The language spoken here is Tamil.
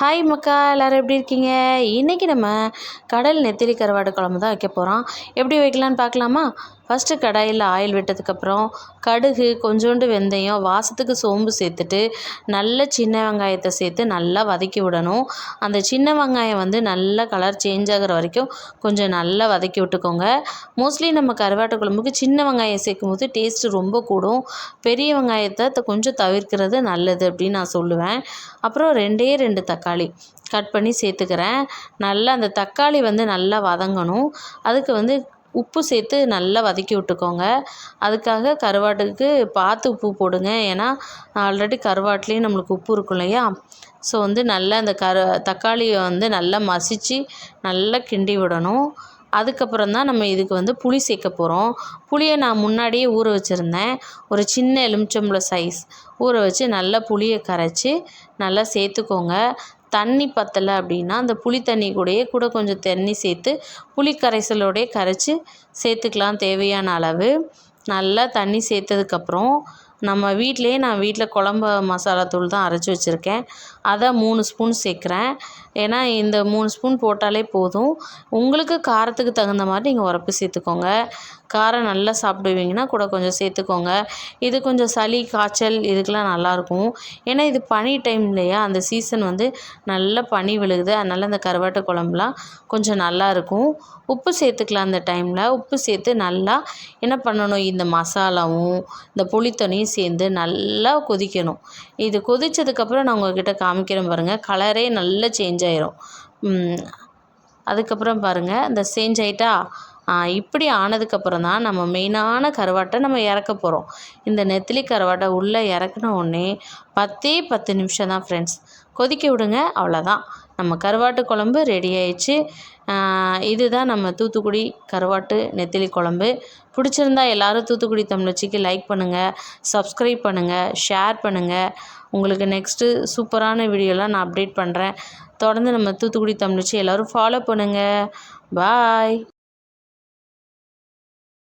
ஹாய் மக்கா, எல்லோரும் எப்படி இருக்கீங்க? இன்றைக்கி நம்ம கடல் நெத்திலி கருவாடு குழம்பு தான் வைக்க போகிறோம். எப்படி வைக்கலான்னு பார்க்கலாமா? ஃபஸ்ட்டு கடாயில் ஆயில் விட்டதுக்கப்புறம் கடுகு, கொஞ்சோண்டு வெந்தயம், வாசத்துக்கு சோம்பு சேர்த்துட்டு நல்ல சின்ன வெங்காயத்தை சேர்த்து நல்லா வதக்கி விடணும். அந்த சின்ன வெங்காயம் நல்லா கலர் சேஞ்ச் ஆகிற வரைக்கும் கொஞ்சம் நல்லா வதக்கி விட்டுக்கோங்க. மோஸ்ட்லி நம்ம கருவாட்டு குழம்புக்கு சின்ன வெங்காயம் சேர்க்கும் போது டேஸ்ட்டு ரொம்ப கூடும். பெரிய வெங்காயத்தை கொஞ்சம் தவிர்க்கிறது நல்லது அப்படின்னு நான் சொல்லுவேன். அப்புறம் 2 தக்காளி கட் பண்ணி சேர்த்துக்கிறேன். நல்லா அந்த தக்காளி நல்லா வதங்கணும். அதுக்கு உப்பு சேர்த்து நல்லா வதக்கி விட்டுக்கோங்க. அதுக்காக கருவாட்டுக்கு பார்த்து உப்பு போடுங்க. ஏன்னா ஆல்ரெடி கருவாட்டுலேயும் நம்மளுக்கு உப்பு இருக்கும் இல்லையா? ஸோ நல்லா அந்த தக்காளியை நல்லா மசித்து நல்லா கிண்டி விடணும். அதுக்கப்புறம் தான் நம்ம இதுக்கு புளி சேர்க்க போகிறோம். புளியை நான் முன்னாடியே ஊற வச்சுருந்தேன். ஒரு சின்ன எலுமிச்சம்பழம் சைஸ் ஊற வச்சு நல்லா புளியை கரைச்சி நல்லா சேர்த்துக்கோங்க. தண்ணி பத்தலை அப்படின்னா அந்த புளி தண்ணி கூட கொஞ்சம் தண்ணி சேர்த்து புளி கரைசலோடையே கரைச்சி சேர்த்துக்கலாம் தேவையான அளவு. நல்லா தண்ணி சேர்த்ததுக்கப்புறம் நம்ம நான் வீட்டில் குழம்பு மசாலா தூள் தான் அரைச்சி வச்சுருக்கேன். அதை 3 ஸ்பூன் சேர்க்குறேன். ஏன்னா இந்த 3 ஸ்பூன் போட்டாலே போதும். உங்களுக்கு காரத்துக்கு தகுந்த மாதிரி நீங்கள் உரப்பு சேர்த்துக்கோங்க. காரம் நல்லா சாப்பிடுவீங்கன்னா கூட கொஞ்சம் சேர்த்துக்கோங்க. இது கொஞ்சம் சளி, காய்ச்சல் இதுக்கெலாம் நல்லாயிருக்கும். ஏன்னா இது பனி டைம் இல்லையா? அந்த சீசன் நல்லா பனி விழுகுது. அதனால் அந்த கருவாட்டு குழம்புலாம் கொஞ்சம் நல்லாயிருக்கும். உப்பு சேர்த்துக்கலாம். அந்த டைமில் உப்பு சேர்த்து நல்லா என்ன பண்ணணும், இந்த மசாலாவும் இந்த புளித்தண்ணியும் சேர்ந்து நல்லா கொதிக்கணும். இது கொதித்ததுக்கப்புறம் நான் உங்கள்கிட்ட காமிக்கிறேன் பாருங்கள். கலரே நல்லா சேஞ்ச் ஆயிரும். அதுக்கப்புறம் பாருங்கள், இந்த சேஞ்ச் ஆகிட்டா இப்படி ஆனதுக்கப்புறம் தான் நம்ம மெயினான கருவாட்டை நம்ம இறக்க போகிறோம். இந்த நெத்திலி கருவாட்டை உள்ளே இறக்குன உடனே 10 நிமிஷம் தான் ஃப்ரெண்ட்ஸ். கொதிக்க விடுங்க. அவ்வளோதான், நம்ம கருவாட்டு குழம்பு ரெடி ஆயிடுச்சு. இதுதான் நம்ம தூத்துக்குடி கருவாட்டு நெத்திலி குழம்பு. பிடிச்சிருந்தா எல்லோரும் தூத்துக்குடி தமிழச்சிக்கு லைக் பண்ணுங்கள், சப்ஸ்கிரைப் பண்ணுங்கள், ஷேர் பண்ணுங்கள். உங்களுக்கு நெக்ஸ்ட்டு சூப்பரான வீடியோலாம் நான் அப்டேட் பண்ணுறேன். தொடர்ந்து நம்ம தூத்துக்குடி தமிழச்சி எல்லோரும் ஃபாலோ பண்ணுங்கள். பாய்.